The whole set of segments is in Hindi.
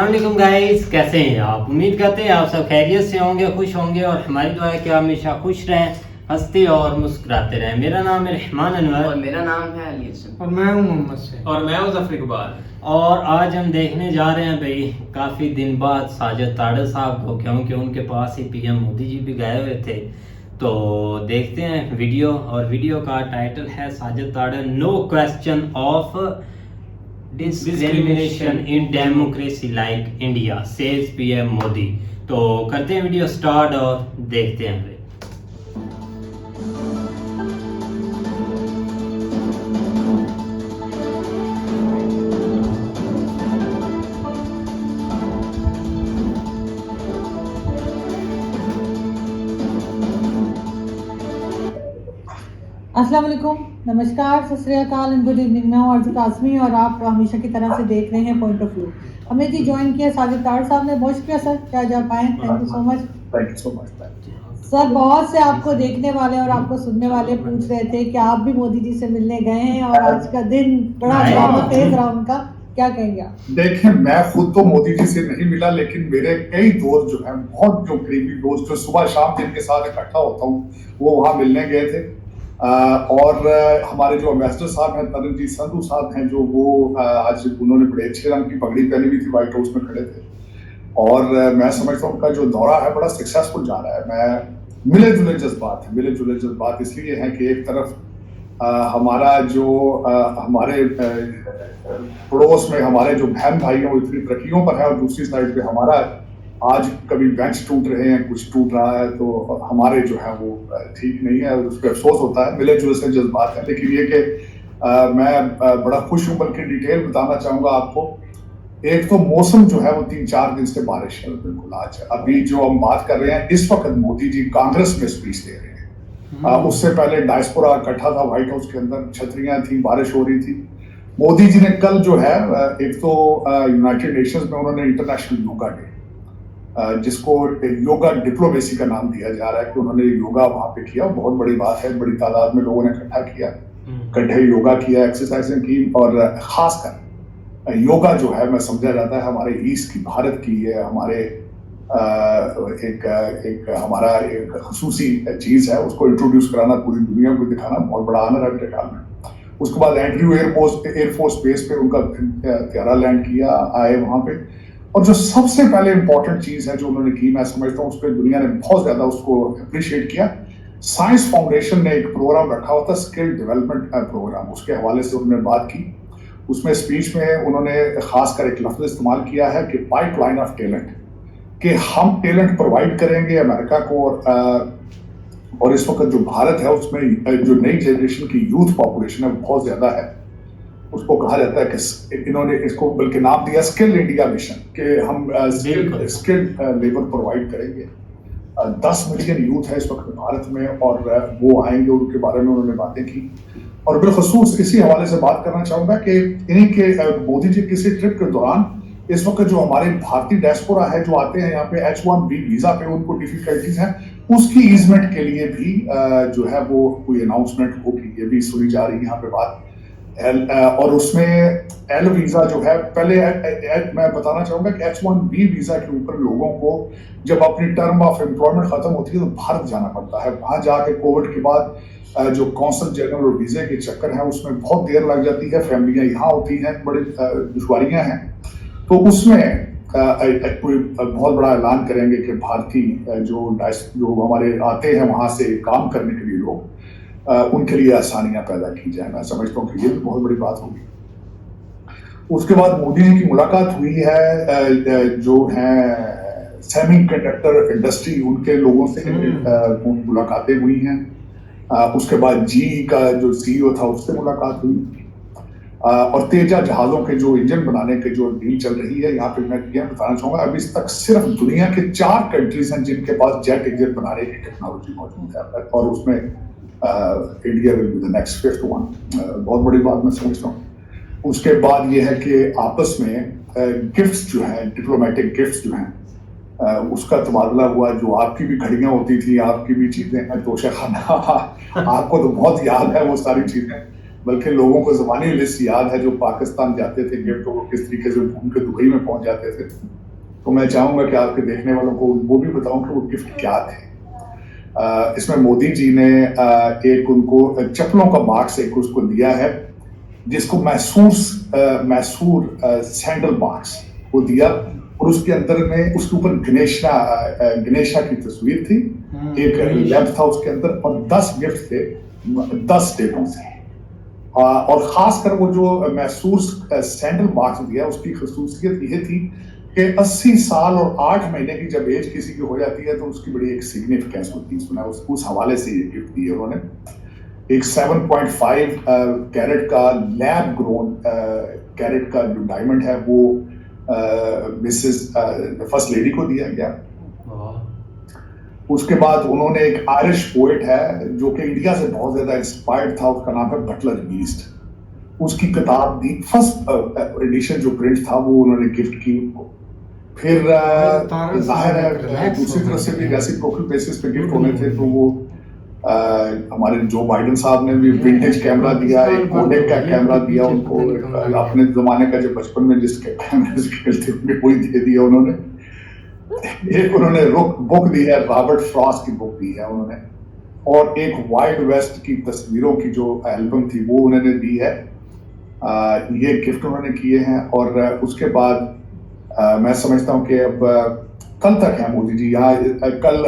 अस्सलाम वालेकुम गाइस, कैसे हैं आप? उम्मीद करते हैं आप सब खैरियत से होंगे, खुश होंगे और हमारी दुआ है कि आप हमेशा खुश रहें, हंसते और मुस्कुराते रहें। मेरा नाम है रहमान अनवर और मेरा नाम है अली हसन और मैं हूं मोहम्मद से और मैं हूं ज़फर इकबाल। और आज हम देखने जा रहे हैं भाई काफ़ी दिन बाद साजिद ताड़र साहब को, क्योंकि उनके पास ही पीएम मोदी जी भी गए हुए थे। तो देखते हैं वीडियो, और वीडियो का टाइटल है Sajid Tarar no question of discrimination in democracy like India says PM Modi. तो करते हैं वीडियो स्टार्ट और देखते हैं भाई। अस्सलाम वालेकुम, नमस्कार, सत श्री अकाल एंड गुड इवनिंग। मैं हूं अर्जुन आजमी और आप हमेशा की तरह से देख रहे हैं पॉइंट ऑफ व्यू। हमें जी ज्वाइन किया साजिद ताड़र साहब ने। बहुत शुक्रिया सर, क्या जा पाए। Thank you so much. Thank you so much. Sir बहुत से आपको देखने वाले और आपको सुनने वाले पूछ रहे थे कि आप भी मोदी जी से मिलने गए हैं और आज का दिन बड़ा ड्रामा तेज रहा उनका, क्या कहेंगे आप? देखिए, मैं खुद तो मोदी जी से नहीं मिला, लेकिन मेरे कई दोस्त जो हैं, बहुत जो करीबी दोस्त जो सुबह शाम जिनके साथ इकट्ठा होता हूँ, वो वहाँ मिलने गए थे। और हमारे जो एम्बेसडर साहब हैं तरनजीत संधू साहब हैं, जो वो आज उन्होंने बड़े अच्छे रंग की पगड़ी पहनी हुई थी, व्हाइट हाउस में खड़े थे। और मैं समझता हूँ उनका जो दौरा है बड़ा सक्सेसफुल जा रहा है। मैं मिले जुले जज्बात इसलिए हैं कि एक तरफ हमारा जो हमारे पड़ोस में हमारे जो बहन भाई हैं वो इतनी तरक्कियों पर है, और दूसरी साइड पे हमारा आज कभी बेंच टूट रहे हैं, कुछ टूट रहा है, तो हमारे जो है वो ठीक नहीं है, उस पर अफसोस होता है। मिले जुले से जज्बात है, लेकिन ये कि मैं बड़ा खुश हूँ। बल्कि डिटेल बताना चाहूँगा आपको। एक तो मौसम जो है वो 3-4 दिन से बारिश है बिल्कुल। आज अभी जो हम बात कर रहे हैं, इस वक्त मोदी जी कांग्रेस में स्पीच दे रहे हैं। उससे पहले डायस्पोरा इकट्ठा था व्हाइट हाउस के अंदर, छतरियां थी, बारिश हो रही थी। मोदी जी ने कल जो है एक तो यूनाइटेड नेशंस में उन्होंने इंटरनेशनल योगा डे, जिसको योगा डिप्लोमेसी का नाम दिया जा रहा है, कि उन्होंने योगा वहां पे किया। बहुत बड़ी बात है, बड़ी तादाद में लोगों ने इकट्ठा किया, इकट्ठे योगा किया, एक्सरसाइजें की। और खासकर योगा जो है, मैं समझा जाता है हमारे ईस्ट की, भारत की, ये हमारे एक हमारा एक खसूसी चीज है। उसको इंट्रोड्यूस कराना, पूरी दुनिया को दिखाना बहुत बड़ा आनर है मेरे ख्याल में। उसके बाद एंड्रयू एयरफोर्स बेस पे उनका त्यारा लैंड किया, आए वहां पे। और जो सबसे पहले इंपॉर्टेंट चीज है जो उन्होंने की, मैं समझता हूँ उस पर दुनिया ने बहुत ज्यादा उसको अप्रिशिएट किया। साइंस फाउंडेशन ने एक प्रोग्राम रखा हुआ था, स्किल डेवलपमेंट प्रोग्राम, उसके हवाले से उन्होंने बात की। उसमें स्पीच में उन्होंने खासकर एक लफ्ज इस्तेमाल किया है कि पाइपलाइन ऑफ टैलेंट, कि हम टैलेंट प्रोवाइड करेंगे अमेरिका को। और इस वक्त जो भारत है उसमें जो नई जनरेशन की यूथ पॉपुलेशन है वो बहुत ज्यादा है। उसको कहा जाता है कि इन्होंने इसको बल्कि नाम दिया स्किल इंडिया मिशन, कि हम स्किल्ड लेबर प्रोवाइड करेंगे। 10 मिलियन यूथ है इस वक्त भारत में, और वो आएंगे, उनके बारे में उन्होंने बातें की। और बिलखसूस इसी हवाले से बात करना चाहूंगा कि इन्हीं के मोदी जी किसी ट्रिप के दौरान इस वक्त जो हमारे भारतीय डायस्पोरा है जो आते हैं यहाँ पे H1B वीजा पे, उनको डिफिकल्टीज हैं, उसकी ईजमेंट के लिए भी जो है वो कोई अनाउंसमेंट होगी, ये भी सुनी जा रही है यहाँ पे बात। और उसमें एल वीजा जो है, पहले मैं बताना चाहूंगा कि H1B वीजा के ऊपर लोगों को जब अपनी टर्म ऑफ एम्प्लॉयमेंट खत्म होती है तो भारत जाना पड़ता है। वहां जाके कोविड के बाद जो कौंसल जनरल और वीजे के चक्कर है उसमें बहुत देर लग जाती है, फैमिलियां यहाँ होती हैं, बड़ी दुश्वारियां हैं। तो उसमें कोई बहुत बड़ा ऐलान करेंगे कि भारतीय जो हमारे आते हैं वहां से काम करने के लिए लोग, उनके लिए आसानियां पैदा की जाए। मैं समझता हूँ कि ये भी बहुत बड़ी बात होगी। उसके बाद मोदी जी की मुलाकात हुई है जो है सेमी कंडक्टर इंडस्ट्री, उनके लोगों से मुलाकातें हुई हैं। उसके बाद जी का जो सीईओ था उससे मुलाकात हुई। और तेजा जहाजों के जो इंजन बनाने के जो डील चल रही है, यहाँ पे मैं ये बताना चाहूंगा अभी तक सिर्फ दुनिया के 4 कंट्रीज हैं जिनके पास जेट इंजन बनाने की टेक्नोलॉजी मौजूद है, और उसमें India will be the next 5th one. बहुत बड़ी बात मैं समझता हूँ। उसके बाद ये है कि आपस में गिफ्ट्स जो है, डिप्लोमेटिक गिफ्ट्स जो हैं, उसका तबादला हुआ। जो आपकी भी घड़ियां होती थी, आपकी भी चीजें हैं, तोशा खाना आपको तो बहुत याद है वो सारी चीजें। बल्कि लोगों को ज़बानी लिस्ट याद है जो पाकिस्तान जाते थे गिफ्ट, वो किस तरीके से उनके दुबई में पहुंच जाते थे। तो मैं चाहूंगा कि आपके देखने वालों को वो भी बताऊं कि वो गिफ्ट क्या थे। इसमें मोदी जी ने एक उनको चप्पलों का बॉक्स एक उसको दिया है, जिसको मैसूर सैंडल बॉक्स वो दिया, और उसके अंदर में उसके ऊपर गणेशा की तस्वीर थी, एक लैंप था उसके अंदर, और 10 गिफ्ट थे 10 स्टेटों से। और खासकर वो जो मैसूर सैंडल बॉक्स दिया उसकी खसूसियत ये थी कि 80 साल और 8 महीने की जब एज किसी की हो जाती है तो उसकी बड़ी एक सिग्निफिकेंस होती है। सुना उस हवाले से ये गिफ्ट दिए उन्होंने। एक 7.5 कैरेट का लैब ग्रोन कैरेट का जो डायमंड है वो मिसेस फर्स्ट लेडी को दिया गया। उसके बाद उन्होंने एक आयरिश पोएट है जो कि इंडिया से बहुत ज्यादा इंस्पायर्ड था, उसका नाम है बटलर ईस्ट, उसकी किताब दी, फर्स्ट एडिशन जो प्रिंट था वो उन्होंने गिफ्ट की उनको। फिर जाहिर है दूसरी तरफ से भी रेसिप्रोकल बेसिस पे गिफ्ट होने थे, तो वो हमारे जो बाइडेन साहब ने भी विंटेज कैमरा दिया, एक कोडेक का कैमरा दिया उनको, अपने जमाने का जो बचपन में जिसके कैमरे खेलते थे वही दे दिया उन्होंने। एक उन्होंने बुक दी है, रॉबर्ट फ्रॉस्ट की बुक दी है उन्होंने, और एक वाइल्ड वेस्ट की तस्वीरों की जो एल्बम थी वो उन्होंने दी है। ये गिफ्ट उन्होंने किए हैं। और उसके बाद मैं समझता हूँ कि अब कल तक है मोदी जी यहाँ। कल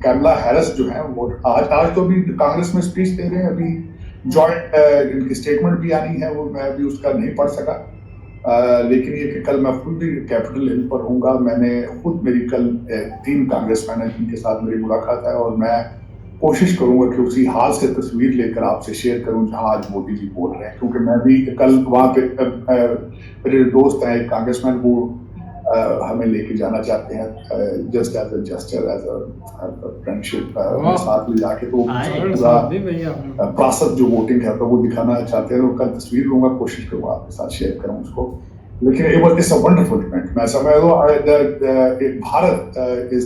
कैमला हैरिस जो है वो आज तो भी कांग्रेस में स्पीच दे रहे हैं, अभी जॉइंट इनकी स्टेटमेंट भी आनी है, वो मैं अभी उसका नहीं पढ़ सका। लेकिन ये कि कल मैं खुद भी कैपिटल हिल पर हूँगा। मैंने खुद मेरी कल 3 कांग्रेसमैन हैं जिनके साथ मेरी मुलाकात है, और मैं कोशिश करूंगा कि उसी हाल से तस्वीर लेकर आपसे शेयर करूं जहां आज मोदी जी बोल रहे हैं, क्योंकि मैं भी कल वहां पे मेरे दोस्त हैं एक कांग्रेसमैन, वो हमें लेके जाना चाहते हैं just as a gesture, as a friendship, साथ ले जाके तो पूरा प्रोसेस जो वोटिंग है तो वो दिखाना चाहते हैं। तो कल तस्वीर लूंगा, कोशिश करूंगा आपके साथ शेयर करूं उसको। लेकिन इट्स अ वंडरफुल इवेंट। मैं समझ Bharat is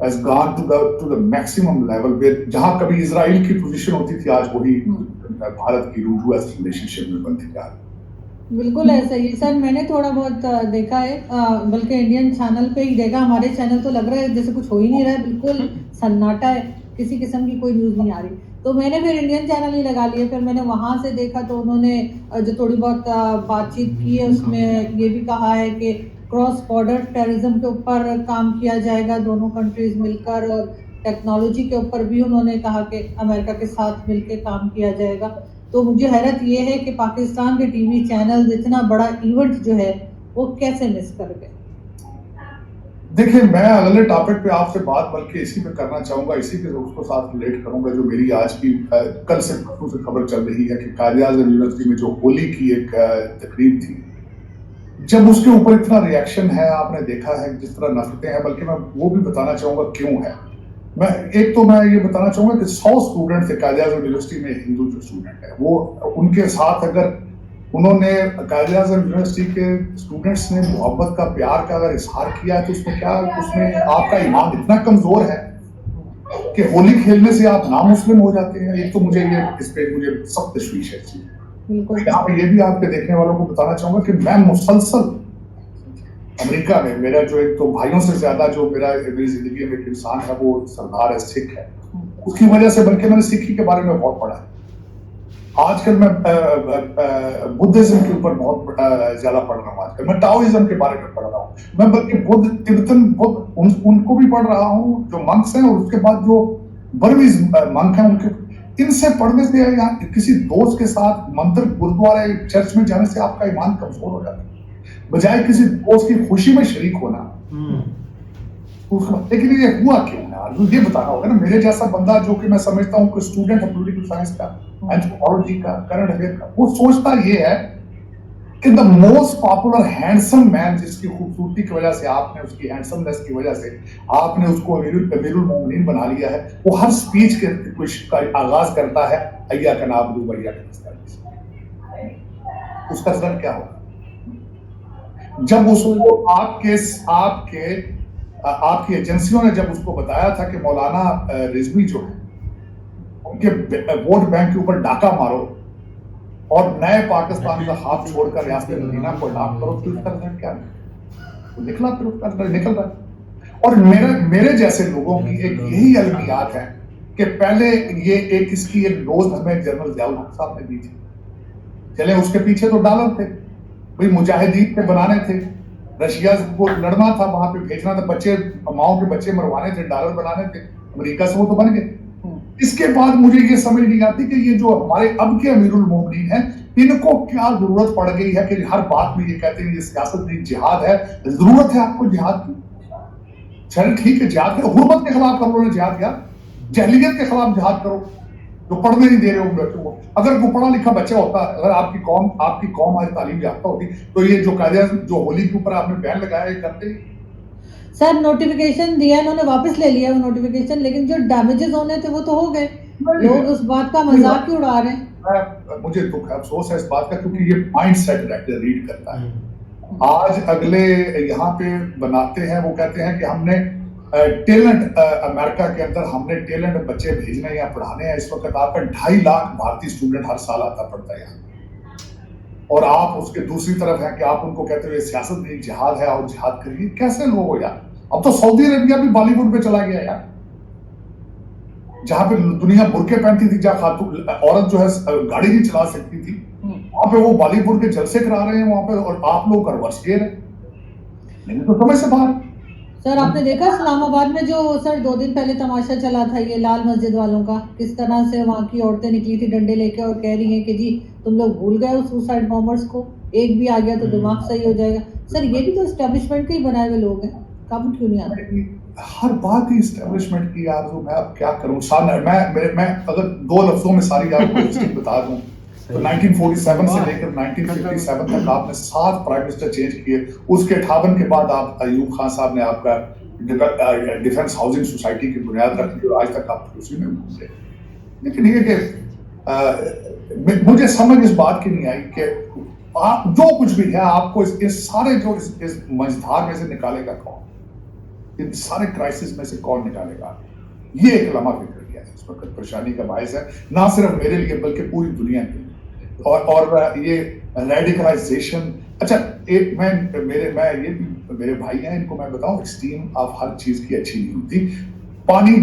has gone to the maximum level where जहां कभी इजराइल की पोजीशन होती थी आज वही भारत की रूस रिलेशनशिप में बनती जा रही है। बिल्कुल ऐसा ही सर, मैंने थोड़ा बहुत देखा है, बल्कि इंडियन चैनल पे ही देखा। हमारे चैनल तो लग रहा है जैसे कुछ हो ही नहीं रहा है, बिल्कुल सन्नाटा है, किसी किस्म की कोई न्यूज़ नहीं आ रही। तो मैंने फिर इंडियन चैनल ही लगा लिए। फिर मैंने वहाँ से देखा तो उन्होंने जो थोड़ी बहुत बातचीत की है उसमें ये भी कहा है कि क्रॉस बॉर्डर टेररिज्म के ऊपर काम किया जाएगा दोनों कंट्रीज मिलकर, और टेक्नोलॉजी के ऊपर भी उन्होंने कहा कि अमेरिका के साथ मिलकर काम किया जाएगा। तो मुझे हैरत ये है कि पाकिस्तान के टीवी चैनल इतना बड़ा इवेंट जो है वो कैसे मिस कर गए। देखिए, मैं अगले टॉपिक पे आपसे बात बल्कि इसी पे करना चाहूंगा, इसी के उसको साथ रिलेट करूंगा जो मेरी आज की कल से खबर चल रही है कि कायद-ए-आज़म यूनिवर्सिटी में जो होली की एक तकरीब थी, जब उसके ऊपर इतना रिएक्शन है, आपने देखा है जिस तरह नफरतें हैं, बल्कि मैं वो भी बताना चाहूंगा क्यों है। मैं ये बताना चाहूंगा कि 100 स्टूडेंट थे कायद-ए-आज़म यूनिवर्सिटी में, हिंदू जो स्टूडेंट है वो, उनके साथ अगर उन्होंने कायद-ए-आज़म यूनिवर्सिटी के स्टूडेंट्स ने मोहब्बत का, प्यार का अगर इजहार किया है तो उसमें आपका ईमान इतना कमजोर है कि होली खेलने से आप नामुस्लिम हो जाते हैं। एक तो मुझे सब तशवीश है। यहाँ पे ये भी आपके देखने वालों को बताना चाहूंगा कि मैं मुसलसल अमेरिका में, मेरा जो एक तो भाइयों से ज्यादा जो मेरी जिंदगी में एक इंसान है वो सरदार है, सिख है, उसकी वजह से, बल्कि मैंने सिखी के बारे में बहुत पढ़ा है। आजकल मैं बुद्धिज्म के ऊपर बहुत ज्यादा पढ़ रहा हूँ। आजकल मैं टाओइज्म के बारे में पढ़ रहा हूँ। मैं बल्कि बुद्ध, तिब्बतन बुद्ध, उनको भी पढ़ रहा हूँ जो मंक्स हैं, और उसके बाद जो बर्मीज मंक हैं उनके, इनसे पढ़ने से या किसी दोस्त के साथ मंदिर, गुरुद्वारे, चर्च में जाने से आपका ईमान कमजोर हो जाता है, बजाय किसी दोस्त की खुशी में शरीक होना। लेकिन ये हुआ क्यों यार, ये बताना होगा ना। मेरे जैसा बंदा जो कि मैं समझता हूँ कि स्टूडेंट है पॉलिटिकल साइंस का, एंथ्रोपोलॉजी का, करंट अफेयर का, वो सोचता ये है कि the most popular handsome man, जिसकी खूबसूरती की वजह से आपने, उसकी हैंडसमनेस की वजह से आपने उसको अमीरुल मोमिनीन बना लिया है, वो हर स्पीच के कुछ का आगाज करता है अय्या का नाबुदु व अय्या का नस्तईन। उसका रिजल्ट क्या होगा जब उसको आपकी एजेंसियों ने जब उसको बताया था कि मौलाना रिजवी जो है उनके वोट बैंक के ऊपर डाका मारो, और नए पाकिस्तान का ख्वाब छोड़कर रियासत मदीना को अडॉप्ट करो, तो इसका रिजल्ट क्या है? तो निकला, फिर उसका रिजल्ट निकल रहा है। और मेरे जैसे लोगों की एक यही अलमियात है कि पहले ये एक इसकी एक डोज हमें जनरल जियाउल हक साहब ने दी थी। चले उसके पीछे तो डॉलर थे भाई, मुजाहिदीन के बनाने थे, रशिया को लड़ना था, वहां पे भेजना था, बच्चे माओ के बच्चे मरवाने थे, डॉलर बनाने थे, अमेरिका से वो तो बन गए। इसके बाद मुझे ये समझ नहीं आती कि ये जो हमारे अब के अमीरुल मोमिनीन हैं, इनको क्या जरूरत पड़ गई है कि हर बात में ये कहते हैं ये सियासत नहीं जिहाद है। जरूरत है आपको जिहाद की? चल ठीक है, जिहाद करो, हुर्मत के खिलाफ कर लो ना जिहाद, यार जहलियत के खिलाफ जिहाद करो, जो पढ़ने नहीं दे रहे हो बच्चों को। अगर वो पढ़ा लिखा बच्चा होता, अगर आपकी कौम आज तालीम याफ्ता होती, तो ये जो कायदे जो होली के ऊपर आपने बैन लगाया ये करते ही। सर नोटिफिकेशन दिया इन्होंने, वापस ले लिया वो नोटिफिकेशन, लेकिन जो डैमेजेस होने थे वो तो हो गए। लोग उस बात का मजाक क्यों उड़ा रहे हैं? मुझे दुख है, अफसोस है इस बात का, क्योंकि ये माइंड सेट रीड करता है। आज अगले यहाँ पे बनाते हैं, वो कहते हैं कि हमने टैलेंट अमेरिका के अंदर हमने टैलेंट बच्चे भेजने या पढ़ाने हैं। इस वक्त आपका 2.5 लाख भारतीय स्टूडेंट हर साल आता पढ़ता है यहाँ, और आप उसके दूसरी तरफ है कि आप उनको कहते हो सियासत नहीं जिहाद है और जिहाद करिए। कैसे लोग हो यार? अब तो सऊदी अरेबिया भी बॉलीवुड पे चला गया यार, जहां पे दुनिया बुरके पहनती थी, जहां खातून औरत जो है गाड़ी नहीं चला सकती थी, वहां पे वो बॉलीवुड के जलसे करा रहे हैं वहां पे, और आप लोग रिवर्स गेयर है। नहीं तो समझ से बाहर। सर आपने देखा इस्लामाबाद में जो सर 2 दिन पहले तमाशा चला था ये लाल मस्जिद वालों का, किस तरह से वहाँ की औरतें निकली थी डंडे लेके और कह रही हैं कि जी तुम लोग भूल गए उस सुसाइड बॉम्बर्स को, एक भी आ गया तो दिमाग सही हो जाएगा। सर ये भी तो एस्टेब्लिशमेंट के ही बनाए हुए लोग हैं, काबू क्यों नहीं आते? हर बात ही एस्टेब्लिशमेंट की यार। मैं अब क्या करूं, मैं अगर 2 लफ्जों में सारी आपको हिस्ट्री बता दूं तो 1947 से लेकर 1957 तक आपने 7 प्राइम मिनिस्टर चेंज किए। उसके 58 के बाद आप अयूब खान साहब ने आपका डिफेंस हाउसिंग सोसाइटी की बुनियाद रखी और आज तक आप उसी में घूमते। लेकिन ये कि मुझे समझ इस बात की नहीं आई कि आप जो कुछ भी है आपको इस सारे जो इस मझधार में से निकालेगा कौन, इन सारे क्राइसिस में से कौन निकालेगा? ये एक लम्हा फिक्र किया है, इस वक्त परेशानी का बायस है, ना सिर्फ मेरे लिए बल्कि पूरी दुनिया के लिए। और ये रेडिकलाइजेशन, अच्छा एक मेरे भाई हैं, इनको मैं बताऊं, एक्सट्रीम आप हर चीज की अच्छी नहीं होती। पानी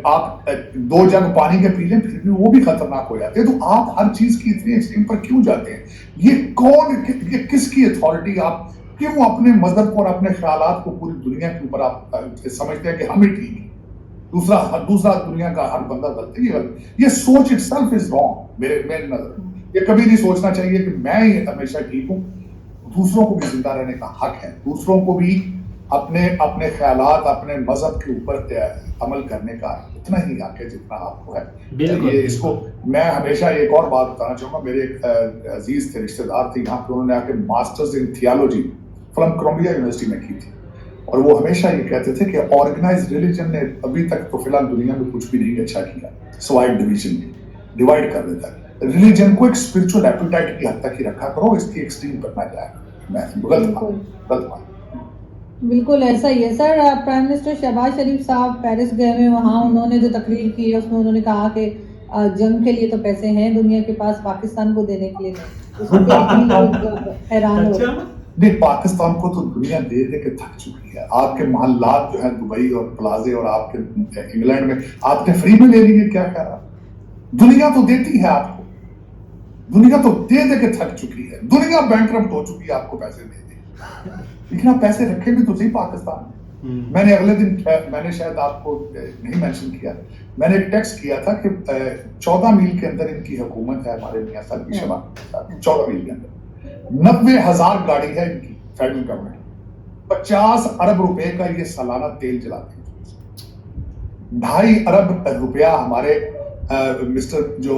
आप 2 जग पानी के पी लें फिर भी वो भी खतरनाक हो जाते हैं, तो आप हर चीज की इतनी एक्सट्रीम पर क्यों जाते हैं? ये किसकी अथॉरिटी? आप क्यों अपने मजहब को और अपने ख्यालात को पूरी दुनिया के ऊपर आप समझते हैं कि हम ही ठीक है, दूसरा दुनिया का हर बंदा गलत है? ये सोच इटसेल्फ इज रॉन्ग मेरे नजर। ये कभी नहीं सोचना चाहिए कि मैं ही हमेशा ठीक हूँ। दूसरों को भी जिंदा रहने का हक है, दूसरों को भी अपने ख्यालात अपने मजहब के ऊपर अमल करने का इतना ही हक है जितना आपको है। ये इसको मैं हमेशा एक और बात बताना चाहूंगा। मेरे एक अजीज थे, रिश्तेदार थे यहाँ पे, उन्होंने आके masters in theology from Columbia University में की थी, और वो हमेशा ये कहते थे कि ऑर्गेनाइज्ड रिलीजन ने अभी तक तो फिलहाल दुनिया में कुछ भी नहीं अच्छा किया, स्वाइड डिवीजन डिवाइड कर देता है। रिलीजन को एक स्पिरिचुअल एपिटाइट की हद तक ही रखा करो, इसकी एक्सट्रीम करना जाएगा। मैं गलत बिल्कुल ऐसा ही है सर। प्राइम मिनिस्टर शहबाज शरीफ साहब पेरिस गए हुए, वहाँ उन्होंने जो तकरीर की है उसमें उन्होंने कहा कि जंग के लिए तो पैसे हैं दुनिया के पास, पाकिस्तान को देने के लिए नहीं। उसको हैरान हो नहीं, पाकिस्तान को तो दुनिया दे दे के थक चुकी है। आपके मोहल्लात जो है दुबई और प्लाजे और आपके इंग्लैंड में आपने फ्री में ले लिए, क्या कह रहा? दुनिया तो देती है आपको, दुनिया तो दे दे के थक चुकी है, दुनिया बैंकरप्ट हो चुकी है आपको पैसे दे दे, लेकिन आप पैसे रखे भी तो सही पाकिस्तान में। मैंने अगले दिन, मैंने शायद आपको नहीं मेंशन किया, मैंने एक टेक्स्ट किया था कि 14 मील के अंदर इनकी हुकूमत है, हमारे मियां साहब की शबा 14 मील के अंदर 90,000 गाड़ी है इनकी फेडरल गवर्नमेंट, 50 अरब रुपए का ये सालाना तेल जलाते हैं। 2.5 अरब रुपया हमारे मिस्टर जो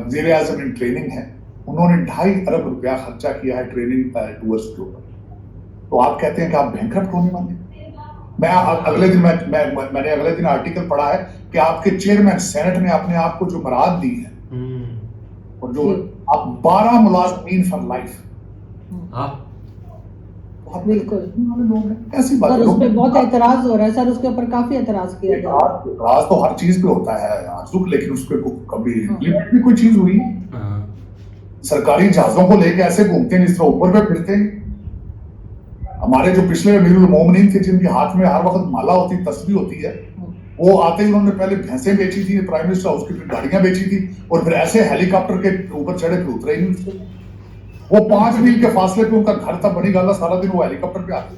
वज़ीर आज़म इन ट्रेनिंग है, उन्होंने 2.5 अरब रुपया खर्चा किया है ट्रेनिंग टूर्स के ऊपर। तो आप कहते हैं कि आप बैंकरप्ट होने वाले? मैंने अगले दिन आर्टिकल पढ़ा है कि आपके चेयरमैन सेनेट ने अपने आप को जो मराद दी है, और जो आप 12 मुलाज़मीन फॉर लाइफ, बिल्कुल ऐसी बात सर, उस पे बहुत एतराज हो रहा है सर, उसके ऊपर काफी एतराज किया जा रहा है। एतराज तो हर चीज पे होता है आंसू, लेकिन उस पे कभी इम्प्लीमेंट भी कोई चीज हुई? सरकारी जहाजों को लेके ऐसे घूमते हैं जिस तरह ऊपर पे फिरते हैं। हमारे जो पिछले अमीरुल मोमिनीन थे, जिनके हाथ में हर वक्त माला होती, तस्बीह होती है, वो आते ही उन्होंने पहले भैंसें बेची थी प्राइम मिनिस्टर हाउस की, फिर गाड़ियां बेची थी, और फिर ऐसे हेलीकॉप्टर के ऊपर चढ़े, फिर उतरे ही नहीं। वो 5 मील के फासले पे उनका घर था, बड़ी गाला, सारा दिन वो हेलीकॉप्टर पे आते।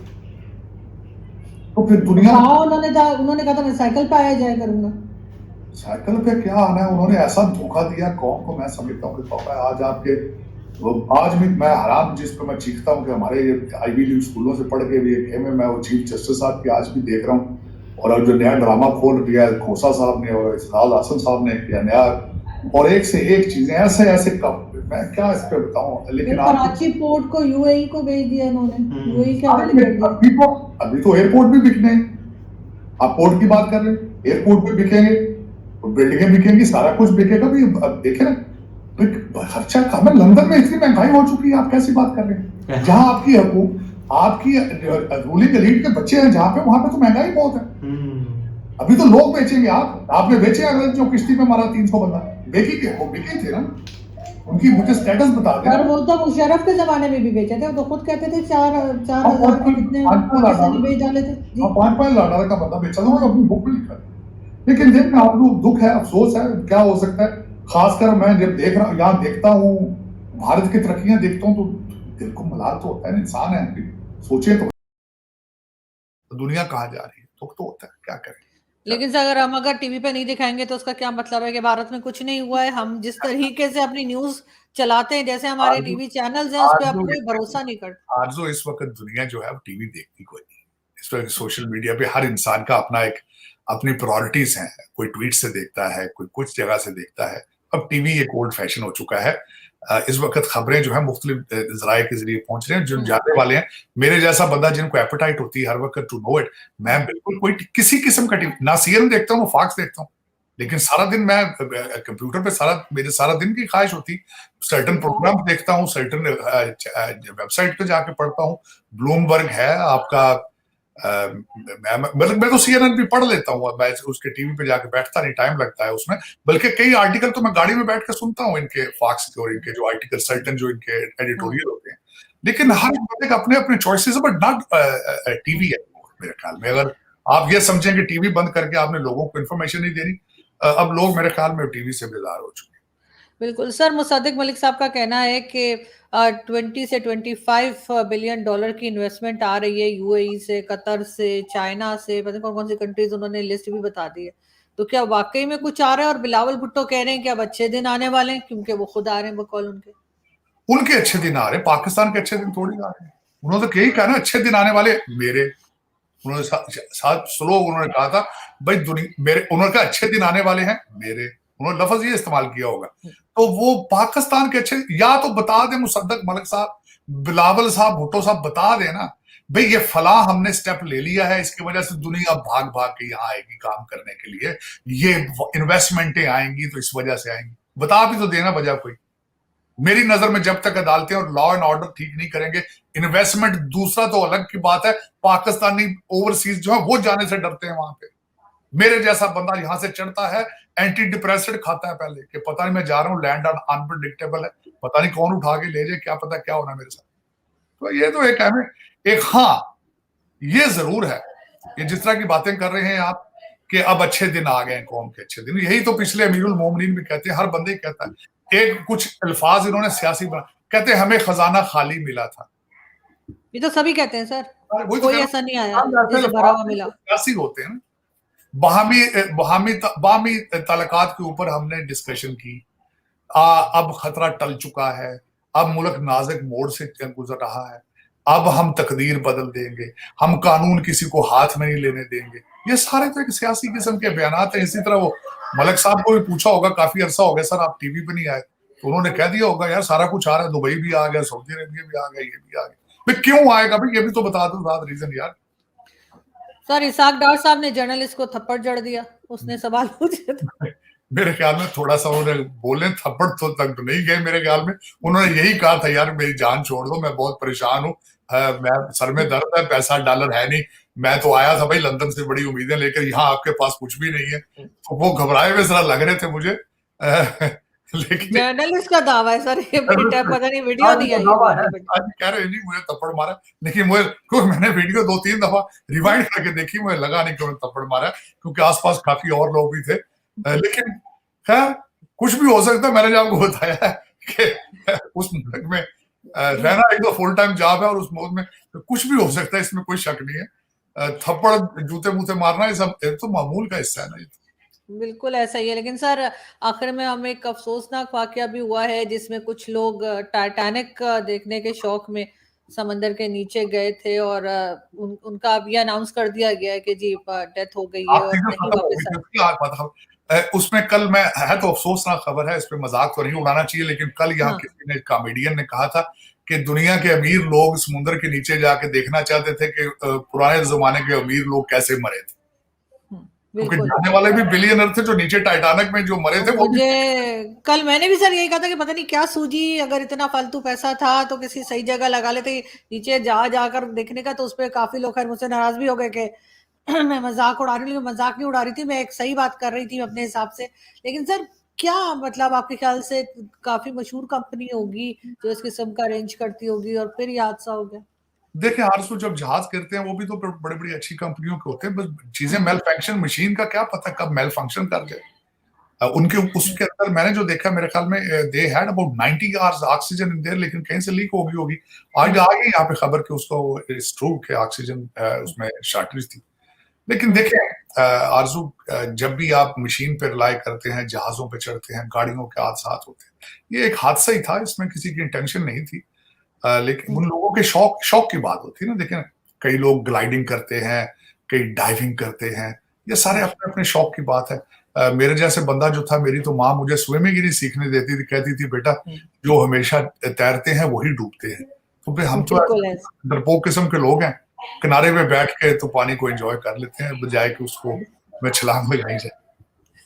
तो फिर दुनिया, हाँ, उन्होंने कहा था मैं साइकिल पे आया जाया करूंगा। साइकिल पे क्या आना है, उन्होंने ऐसा धोखा दिया कौम को। मैं समझता हूँ कि पापा आज आपके, आज भी मैं हैरान, जिस पर मैं चीखता हूँ कि हमारे आईवी लीग स्कूलों से पढ़ के भी एक मैं वो चीफ जस्टिस साहब की आज भी देख रहा हूँ, और अब जो नया ड्रामा खोल दिया है खोसा साहब ने और इसराल हसन साहब ने किया नया, और एक से एक चीजें ऐसे ऐसे कब, मैं क्या इस पे बताऊं। लेकिन कराची पोर्ट को यूएई को भेज दिया इन्होंने, यूएई के हवाले कर दिया। अभी तो एयरपोर्ट भी बिकने हैं। आप पोर्ट की बात कर रहे हैं, एयरपोर्ट भी बिकेंगे, बिल्डिंगें बिकेंगी, सारा कुछ बिकेगा भी। अब देखे ना खर्चा कम है, लंदन में इतनी महंगाई हो चुकी है, आप कैसी बात कर रहे हैं। जहां आपकी आपकी रूलिंग एलीट के बच्चे हैं जहां पे, वहां पे तो महंगाई बहुत है। अभी तो लोग बेचेंगे, आपने बेचे अगर जो किश्ती पे मारा 300 बंदा, बेची के वो बिके थे ना, उनकी मुझे स्टेटस बता दे। और वो तो मुशर्रफ के जमाने में भी बेचे थे, वो तो खुद कहते थे 4,000 के कितने पाकिस्तानी बेच डाले थे जी। 5 लाख का बंदा बेचा था, अपनी बुक में लिखा। लेकिन देखना आप लोग, दुख है, अफसोस है, क्या हो सकता है। खासकर मैं जब देख रहा, यहाँ देखता हूँ भारत की तरक्कियां देखता हूँ, तो दिल को मलाल तो होता है, इंसान है, सोचे तो दुनिया कहाँ जा रही है, दुख तो होता है, क्या करें। लेकिन अगर हम टीवी पे नहीं दिखाएंगे तो उसका क्या मतलब है कि भारत में कुछ नहीं हुआ है। हम जिस तरीके से अपनी न्यूज चलाते हैं, जैसे हमारे टीवी चैनल्स हैं, उस पर आप कोई भरोसा नहीं करते। आरज़ू, इस वक्त दुनिया जो है वो टीवी देखती कोई नहीं। इस वक्त सोशल मीडिया पे हर इंसान का अपना एक, अपनी प्रायोरिटीज हैं। कोई ट्वीट से देखता है, कोई कुछ जगह से देखता है। अब टीवी एक ओल्ड फैशन हो चुका है। इस वक्त खबरें जो है मुख्तलिफ जराए के जरिए पहुंच रहे हैं, जो जानने वाले हैं। मेरे जैसा बंदा जिनको एपेटाइट होती है हर वक्त टू नो इट, मैं बिल्कुल कोई किसी किस्म का टीवी ना, सीएनएन देखता हूँ, फॉक्स देखता हूँ, लेकिन सारा दिन मैं कंप्यूटर पे मेरे सारा दिन की ख्वाहिश होती, सर्टन प्रोग्राम देखता हूँ, सर्टन वेबसाइट पे जाके पढ़ता हूँ। ब्लूमबर्ग है आपका, मैं तो सीएनएन भी पढ़ लेता हूँ, मैं उसके टीवी पे जाके बैठता नहीं, टाइम लगता है उसमें। बल्कि कई आर्टिकल तो मैं गाड़ी में बैठ कर सुनता हूँ, इनके फॉक्स के और इनके जो आर्टिकल, सर्टन जो इनके एडिटोरियल होते हैं। लेकिन हर बंदे का अपने अपने चॉइसेस है, बट नॉट टीवी है मेरे ख्याल में। अगर आप ये समझें कि टीवी बंद करके आपने लोगों को इन्फॉर्मेशन नहीं देनी, अब लोग मेरे ख्याल में टीवी से बेजार हो चुके हैं। बिल्कुल सर, मुसद्दिक मलिक साहब का कहना है कि 20 से 25 बिलियन डॉलर की इन्वेस्टमेंट आ रही है यूएई से, कतर से, चाइना से, पता नहीं कौन कौन सी कंट्रीज, उन्होंने लिस्ट भी बता दी है। तो क्या वाकई में कुछ आ रहा है? और बिलावल भुट्टो कह रहे हैं कि अब अच्छे दिन आने वाले हैं, क्योंकि वो खुद आ रहे हैं बकौल उनके अच्छे दिन आ रहे हैं, पाकिस्तान के अच्छे दिन थोड़ी आ रहे हैं। उन्होंने तो यही कहा ना, अच्छे दिन आने वाले मेरे, उन्होंने साथ स्लोग उन्होंने कहा था भाई, मेरे, उन्होंने कहा अच्छे दिन आने वाले हैं मेरे, उन्होंने लफ्ज ये इस्तेमाल किया होगा। तो वो पाकिस्तान के अच्छे, या तो बता दे मुसद्दक मलिक साहब, बिलावल साहब, भुट्टो साहब बता देना भाई ये फला हमने स्टेप ले लिया है, इसकी वजह से दुनिया भाग भाग के यहाँ आएगी काम करने के लिए, ये इन्वेस्टमेंटें आएंगी तो इस वजह से आएंगी, बता भी तो देना वजह कोई। मेरी नजर में जब तक अदालतें और लॉ एंड ऑर्डर ठीक नहीं करेंगे, इन्वेस्टमेंट दूसरा तो अलग की बात है, पाकिस्तानी ओवरसीज जो है वो जाने से डरते हैं वहां पे। मेरे जैसा बंदा यहां से चढ़ता है, एंटी डिप्रेसेंट खाता है पहले, कि पता नहीं मैं जा रहा हूं, लैंड अनप्रिडिक्टेबल है, पता नहीं कौन उठा के ले जाए, क्या पता क्या होना मेरे साथ। तो ये तो एक हाँ, ये जरूर है, ये जिस तरह की बातें कर रहे हैं आप कि अब अच्छे दिन आ गए, कौम के अच्छे दिन, यही तो पिछले अमीरुल मोमिनीन भी कहते हैं, हर बंदे ही कहता है। एक कुछ अल्फाज इन्होंने सियासी बना, कहते हैं हमें खजाना खाली मिला था। ये तो सभी कहते हैं सर, कोई ऐसा नहीं आया जिसे भरा हुआ मिला। सियासी होते हैं। बाहमी ताल्लुकात के ऊपर हमने डिस्कशन की, अब खतरा टल चुका है, अब मुल्क नाजुक मोड़ से गुजर रहा है, अब हम तकदीर बदल देंगे, हम कानून किसी को हाथ में नहीं लेने देंगे। ये सारे तो एक सियासी किस्म के बयानात हैं। इसी तरह वो मलिक साहब को भी पूछा होगा, काफी अरसा हो गया सर आप टीवी पे नहीं आए, तो उन्होंने कह दिया होगा यार सारा कुछ आ रहा है, दुबई भी आ गया, सऊदी अरेबिया भी आ गया, ये भी आ गया, भाई क्यों आएगा भाई, ये भी तो बता दो साथ रीजन यार। सर इसाक डार साहब ने जर्नलिस्ट को थप्पड़ जड़ दिया, उसने सवाल पूछे थे। मेरे ख्याल में थोड़ा सा उन्होंने बोले, थप्पड़ तो तक तो नहीं गए मेरे ख्याल में, उन्होंने यही कहा था यार मेरी जान छोड़ दो, मैं बहुत परेशान हूँ, मैं सर में दर्द है, पैसा डॉलर है नहीं, मैं तो आया था भाई लंदन से बड़ी उम्मीदें लेकर, यहाँ आपके पास कुछ भी नहीं है। तो वो घबराए हुए जरा लग रहे थे मुझे। लेकिन जर्नलिस्ट का दावा है सर, ये बेटा पता नहीं वीडियो आज नहीं वो आई दावा है है, बट आज कह रहे नहीं मुझे थप्पड़ मारा, लेकिन मुझे क्योंकि मैंने वीडियो 2-3 दफा रिवाइंड करके देखी, मुझे लगा नहीं कि उन्होंने थप्पड़ मारा, क्योंकि आसपास काफी और लोग भी थे। लेकिन खैर कुछ भी हो सकता है। मैंने जो आपको बताया है कि उस मुल्क में रहना एक तो फुल टाइम जॉब है, और उस मुल्क में कुछ भी हो सकता है, इसमें कोई शक नहीं है। थप्पड़ जूते मूते मारना ये सब तो मामूल का हिस्सा है ना। बिल्कुल ऐसा ही है। लेकिन सर आखिर में हमें एक अफसोसनाक वाकया भी हुआ है, जिसमें कुछ लोग टाइटैनिक देखने के शौक में समंदर के नीचे गए थे, और उनका अब ये अनाउंस कर दिया गया है कि जी डेथ हो गई है आप और चीजें नहीं खत्म हो वापस गई आ। थी उसकी आज बात उसमें कल मैं है तो अफसोसनाक खबर है, इस पे मजाक तो नहीं उड़ाना चाहिए, लेकिन कल यहाँ हाँ, किसी ने कॉमेडियन ने कहा था कि दुनिया के अमीर लोग समुद्र के नीचे जाके देखना चाहते थे कि पुराने जमाने के अमीर लोग कैसे मरे थे, क्योंकि बिल्कुल। जाने वाले भी बिलियनर थे जो नीचे टाइटैनिक में जो मरे थे वो भी। मुझे कल मैंने भी सर यही कहा था कि पता नहीं क्या सूझी, अगर इतना फालतू पैसा था तो किसी सही जगह लगा लेते, नीचे जाकर देखने का। तो उस पर काफी लोग खैर मुझसे नाराज भी हो गए कि मैं मजाक उड़ा रही हूँ, लेकिन मजाक नहीं उड़ा रही थी, मैं एक सही बात कर रही थी अपने हिसाब से। लेकिन सर क्या मतलब आपके ख्याल से काफी मशहूर कंपनी होगी जो इस किस्म का अरेंज करती होगी, और फिर ये हादसा हो गया? देखिए आरसू जब जहाज करते हैं वो भी तो बड़ी बड़ी अच्छी कंपनियों के होते हैं, बस चीजें हम्म, मेल फंक्शन, मशीन का क्या पता कब मेल फंक्शन कर जाए। उनके उसके अंदर मैंने जो देखा मेरे ख्याल में they had about 90 hours oxygen in their, लेकिन कहीं से लीक हो गई होगी। आज आ गई यहाँ पे खबर कि उसको स्ट्रोक के ऑक्सीजन उसमें शॉर्टेज थी। लेकिन देखें आरजू, जब भी आप मशीन पे रिलाई करते हैं, जहाजों पे चढ़ते हैं, गाड़ियों के हादसा होते हैं, ये एक हादसा ही था, इसमें किसी की इंटेंशन नहीं थी। लेकिन उन लोगों के शौक की बात होती है ना। देखें कई लोग ग्लाइडिंग करते हैं, कई डाइविंग करते हैं, ये सारे अपने अपने शौक की बात है। मेरे जैसे बंदा जो था, मेरी तो माँ मुझे स्विमिंग ही नहीं सीखने देती थी, कहती थी बेटा जो हमेशा तैरते हैं वही डूबते हैं। तो फिर हम तो बिल्कुल है। डरपोक किस्म के लोग हैं, किनारे पे बैठ के तो पानी को एंजॉय कर लेते हैं बजाय कि उसको में छलांग लगाई जाए।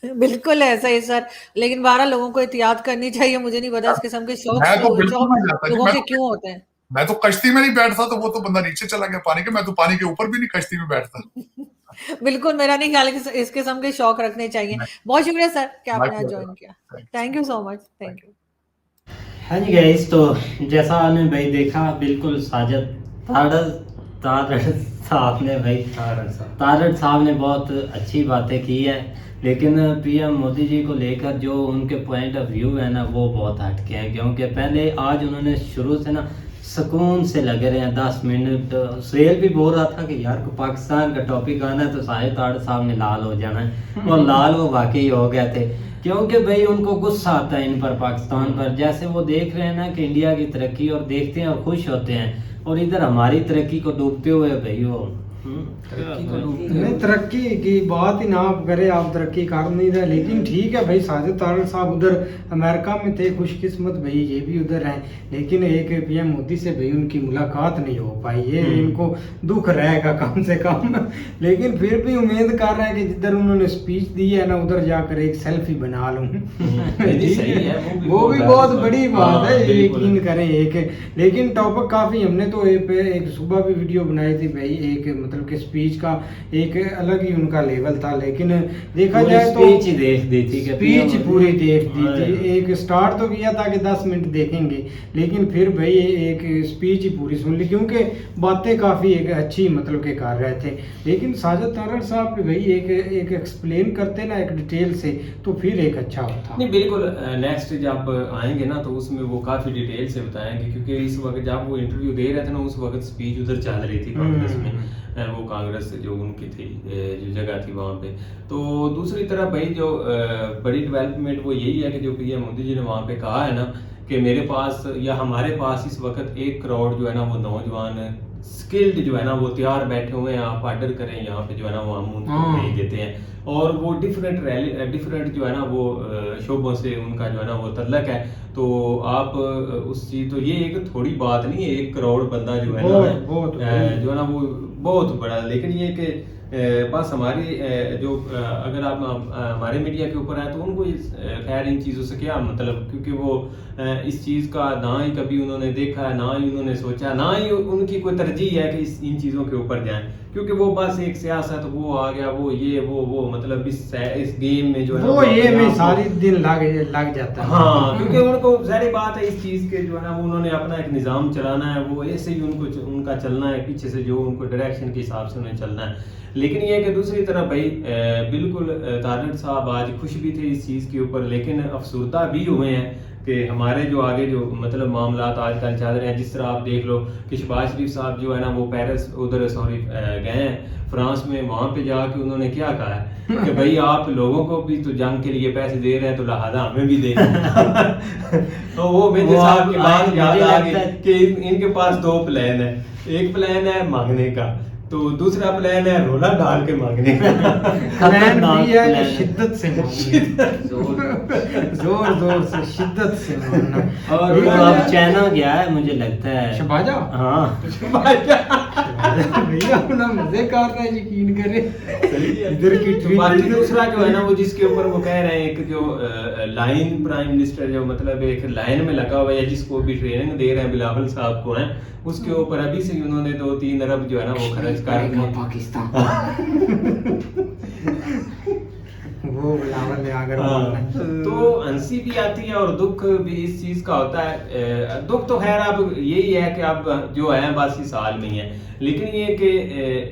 बिल्कुल ऐसा ही सर। लेकिन 12 लोगों को एहतियात करनी चाहिए। मुझे नहीं पता इस किस्म के मैं तो बिल्कुल शौक नहीं जाता जी, लोगों के क्यों होते हैं। मैं तो कश्ती में नहीं बैठता, तो वो तो बंदा नीचे चला गया पानी के, मैं तो पानी के ऊपर भी नहीं कश्ती में बैठता। बिल्कुल मेरा नहीं ख्याल है कि इस किस्म के शौक रखने चाहिए। बहुत शुक्रिया सर कि आपने आज ज्वाइन किया। Thank you so much. Thank you. हाँ जी गाइस, तो जैसा आपने भाई देखा, बिल्कुल साजिद साहब ने भाई तारड़ साहब ने बहुत अच्छी बातें की है, लेकिन पीएम मोदी जी को लेकर जो उनके पॉइंट ऑफ व्यू है ना, वो बहुत हटके हैं। क्योंकि पहले आज उन्होंने शुरू से ना सुकून से लगे रहे हैं 10 मिनट। सुहेल भी बोल रहा था कि यार को पाकिस्तान का टॉपिक आना है तो साहिद तारड़ साहब ने लाल हो जाना है, और लाल वो वाकई हो गए थे। क्योंकि भाई उनको गुस्सा आता है इन पर, पाकिस्तान पर। जैसे वो देख रहे हैं ना कि इंडिया की तरक्की, और देखते हैं और खुश होते हैं, और इधर हमारी तरक्की को डूबते हुए भाई वो नहीं, तरक्की की बात ही ना आप करें, आप तरक्की कर नहीं रहे। लेकिन ठीक है भाई, साजिद तारड़ साहब उधर अमेरिका में थे, खुशकिस्मत भाई ये भी उधर हैं। लेकिन एक पीएम मोदी से भाई उनकी मुलाकात नहीं हो पाई, ये इनको दुख रहेगा कम से कम। लेकिन फिर भी उम्मीद कर रहे हैं कि जिधर उन्होंने स्पीच दी है ना, उधर जाकर एक सेल्फी बना लूँ। वो भी बहुत बड़ी बात है, यकीन करें। एक लेकिन टॉपिक काफ़ी, हमने तो एक सुबह भी वीडियो बनाई थी भाई, एक मतलब कि स्पीच का एक अलग ही उनका लेवल था। लेकिन देखा जाए तो स्पीच ही देख दी थी, स्पीच पूरी देख दी थी। एक स्टार्ट तो किया था कि 10 मिनट देखेंगे, लेकिन फिर भाई एक स्पीच ही पूरी सुन ली, क्योंकि बातें काफ़ी एक अच्छी मतलब के कर रहे थे। लेकिन साजिद तारड़ साहब भी भाई एक एक्सप्लेन करते ना एक डिटेल से, तो फिर एक अच्छा होता। नहीं बिल्कुल, नेक्स्ट जब आएंगे ना तो उसमें वो काफ़ी डिटेल से बताएंगे, क्योंकि इस वक्त जब वो इंटरव्यू दे रहे थे ना, उस वक्त स्पीच उधर चल रही थी कांग्रेस में, वो कांग्रेस जो उनकी थी जो जगह थी वहाँ पे। तो दूसरी तरफ भाई जो बड़ी डेवलपमेंट वो यही है कि जो पीएम मोदी जी ने वहाँ पे कहा है ना कि मेरे पास या हमारे पास इस वक्त 1 करोड़ जो है ना वो नौजवान स्किल्ड जो है ना वो तैयार बैठे हुए हैं, आप ऑर्डर करें यहाँ पे जो है ना वो हम उनको भेज देते हैं। और वो डिफरेंट जो है ना वो शोबों से उनका जो है ना वो तल्लक है। तो आप उस चीज, तो ये एक थोड़ी बात नहीं है, 1 करोड़ बंदा जो है ना जो है ना वो बहुत बड़ा। लेकिन ये कि बस हमारी जो अगर आप हमारे मीडिया के ऊपर है तो उनको खैर इन चीज़ों से क्या मतलब, क्योंकि वो इस चीज़ का ना ही कभी उन्होंने देखा है, ना ही उन्होंने सोचा, ना ही उनकी कोई तरजीह है कि इन चीज़ों के ऊपर जाएं। क्योंकि वो बस एक सियासत, वो आ गया, वो ये वो मतलब इस गेम में जो है वो ये में सारी दिन लग जाता है। हाँ, क्योंकि उनको सारी बात है इस चीज के जो है ना, उन्होंने अपना एक निजाम चलाना है, वो ऐसे ही उनका चलना है, पीछे से जो उनको डायरेक्शन के हिसाब से उन्हें चलना है। लेकिन ये है कि दूसरी तरफ भाई बिल्कुल तारड़ साहब आज खुश भी थे इस चीज़ के ऊपर, लेकिन अफसरदा भी हुए हैं कि हमारे जो आगे जो मतलब मामलात आजकल चल रहे हैं, जिस तरह आप देख लो कि शहबाज शरीफ साहब जो है ना वो पेरिस उधर सॉरी गए हैं फ्रांस में, वहाँ पे जाके उन्होंने क्या कहा है कि भाई आप लोगों को भी तो जंग के लिए पैसे दे रहे हैं तो लिहाजा हमें भी दे। तो वो मेरे साहब की बात याद आ गई कि इनके पास दो प्लान है, एक प्लान है मांगने का, तो दूसरा प्लान है रोला डाल के मांगने का। प्लान भी है कि शिद्दत से मांगना, जोर जोर से शिद्दत से मांगना। और वो अब चाइना गया है मुझे लगता है। शबाजा, हाँ भैया अपना मजे कर रहे हैं, यकीन करे इधर की तो बाकी दूसरा जो है ना वो जिसके ऊपर वो कह रहे हैं एक जो लाइन प्राइम मिनिस्टर जो मतलब एक लाइन में लगा हुआ है, जिसको भी ट्रेनिंग दे रहे हैं बिलावल साहब को है, उसके ऊपर अभी से उन्होंने 2-3 अरब जो है ना वो खर्च कर पाकिस्तान वो बिलावल ने अगर तो हंसी भी आती है और दुख भी इस चीज का होता है। दुख तो खैर अब यही है कि अब जो है बस इस हाल में ही है, लेकिन ये कि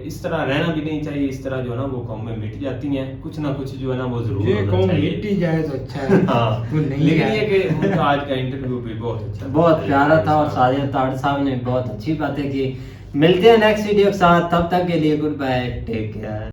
इस तरह रहना भी नहीं चाहिए, इस तरह जो है ना वो कौमें मिट जाती हैं, कुछ ना कुछ जो है ना वो जरूर ये होना कौम चाहिए। मिट्टी जाए तो अच्छा है। हाँ, वो नहीं लेकिन है। ये कि उनका आज का इंटरव्यू भी बहुत अच्छा, बहुत प्यारा था और साजिद तारड़ साहब ने बहुत अच्छी बातें की। मिलते हैं नेक्स्ट वीडियो के साथ, तब तक के लिए गुड बाय, टेक केयर।